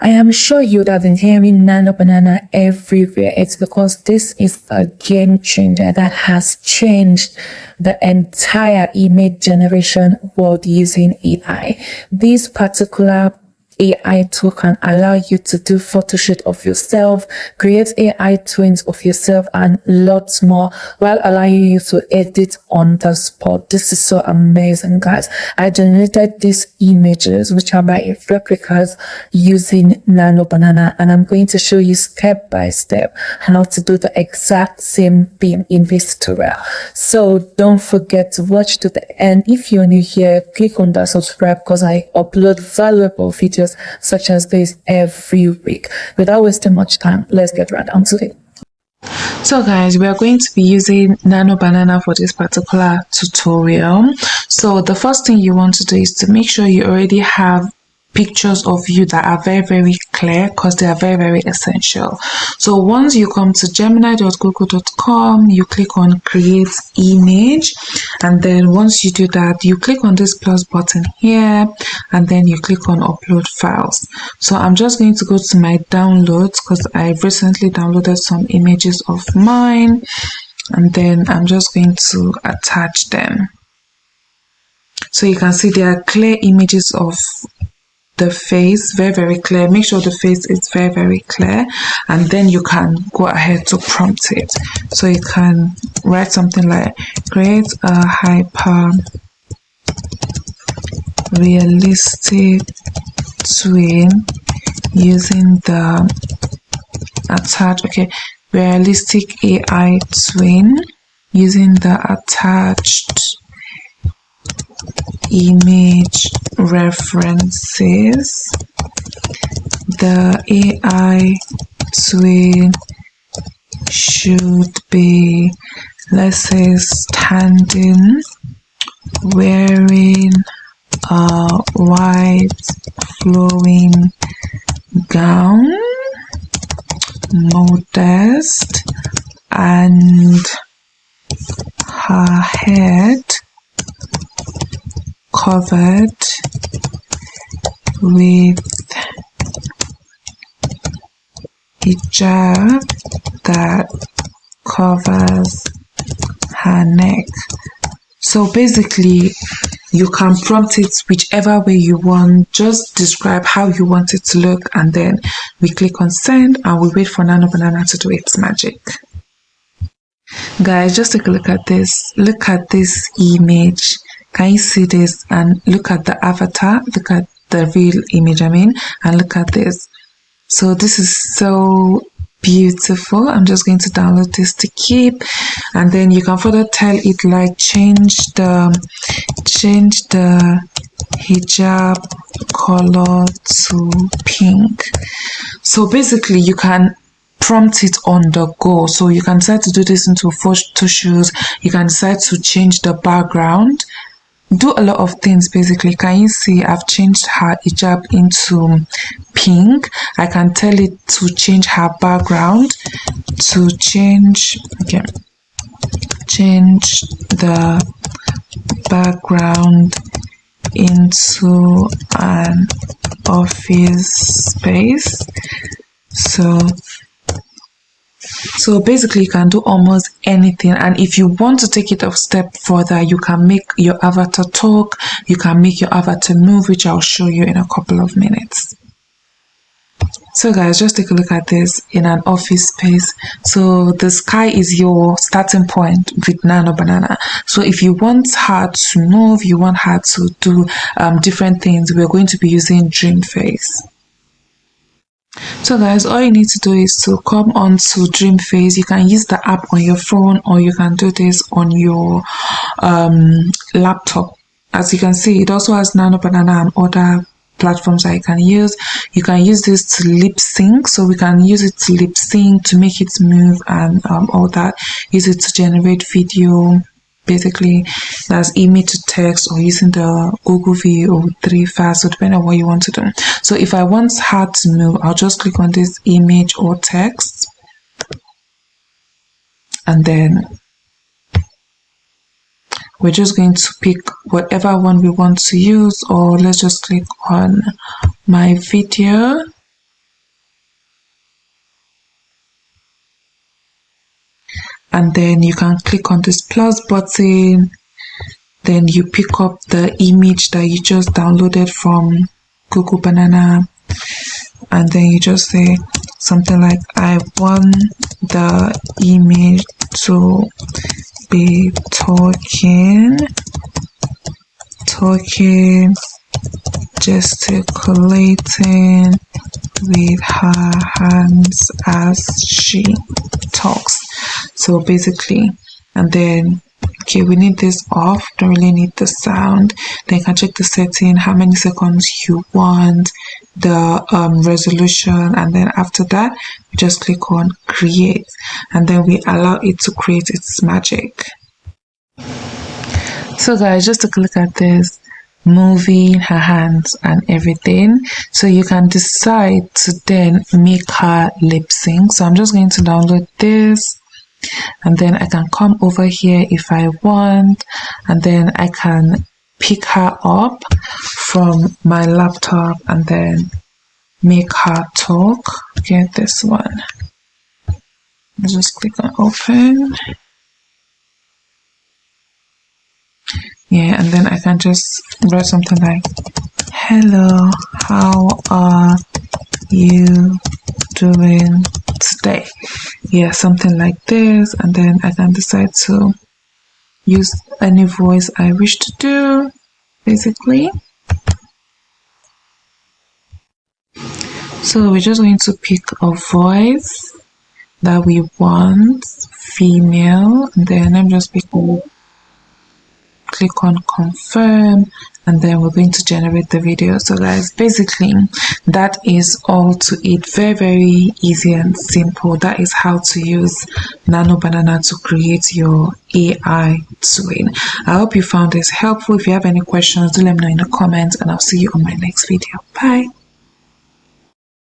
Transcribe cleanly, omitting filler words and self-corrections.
I am sure you would have been hearing Nano Banana everywhere. It's because this is a game changer that has changed the entire image generation world using AI. This particular AI tool can allow you to do photo shoot of yourself, create AI twins of yourself, and lots more, while allowing you to edit on the spot. This is so amazing, guys. I generated these images, which are my replicas, using Nano Banana, and I'm going to show you step by step how to do the exact same thing in this tutorial. So don't forget to watch to the end. If you're new here, click on that subscribe, because I upload valuable videos such as this every week. Without wasting much time, let's get right down to it. So guys, we are going to be using Nano Banana for this particular tutorial. So the first thing you want to do is to make sure you already have pictures of you that are very clear, because they are very essential. So once you come to gemini.google.com, you click on create image, and then once you do that, you click on this plus button here, and then you click on upload files. So I'm just going to go to my downloads, because I recently downloaded some images of mine, and then I'm just going to attach them. So you can see there are clear images of the face, very clear. Make sure the face is very clear, and then you can go ahead to prompt it. So you can write something like create a hyper realistic twin using the realistic AI twin using the attached image references. The AI twin should be, let's say, standing, wearing a white flowing gown, modest, and her head covered with hijab that covers her neck. So basically, you can prompt it whichever way you want. Just describe how you want it to look, and then we click on send, and we wait for Nano Banana to do its magic. Guys, just take a look at this. Look at this image. Can you see this? And look at the avatar. Look at the real image, and look at this. So this is so beautiful. I'm just going to download this to keep, and then you can further tell it like change the hijab color to pink. So basically you can prompt it on the go. So you can decide to do this into photo shoots. You can decide to change the background, do a lot of things. Basically, can you see I've changed her hijab into pink? I can tell it to change her background, to change the background into an office space. So basically you can do almost anything, and if you want to take it a step further, you can make your avatar talk, you can make your avatar move, which I'll show you in a couple of minutes. So guys, just take a look at this in an office space. So the sky is your starting point with Nano Banana. So if you want her to move, you want her to do different things, we're going to be using Dream Face. So guys, all you need to do is to come on to Dream Face. You can use the app on your phone, or you can do this on your laptop. As you can see, it also has Nano Banana and other platforms that you can use. You can use this to lip sync, so we can use it to lip sync, to make it move, and all that. Use it to generate video. Basically, that's image to text, or using the Google VO3 file, so depending on what you want to do. So if I want her to move, I'll just click on this image or text, and then we're just going to pick whatever one we want to use, or let's just click on my video. and then you can click on this plus button. Then you pick up the image that you just downloaded from Google Banana, and then you just say something like, I want the image to be talking, gesticulating with her hands as she talks. So basically, and then okay, we need this off, don't really need the sound. Then you can check the setting, how many seconds you want, the resolution, and then after that we just click on create, and then we allow it to create its magic. So guys, just take a look at this, moving her hands and everything. So you can decide to then make her lip sync. So I'm just going to download this, and then I can come over here if I want, and then I can pick her up from my laptop and then make her talk. Okay, this one. Let's just click on open. Yeah, and then I can just write something like, hello, how are you doing today? Yeah, something like this, and then I can decide to use any voice I wish to do, basically. So we're just going to pick a voice that we want, female, and then I'm just click on confirm, and then we're going to generate the video. So guys, basically that is all to it. Very easy and simple. That is how to use Nano Banana to create your AI twin. I hope you found this helpful. If you have any questions, do let me know in the comments, and I'll see you on my next video. Bye.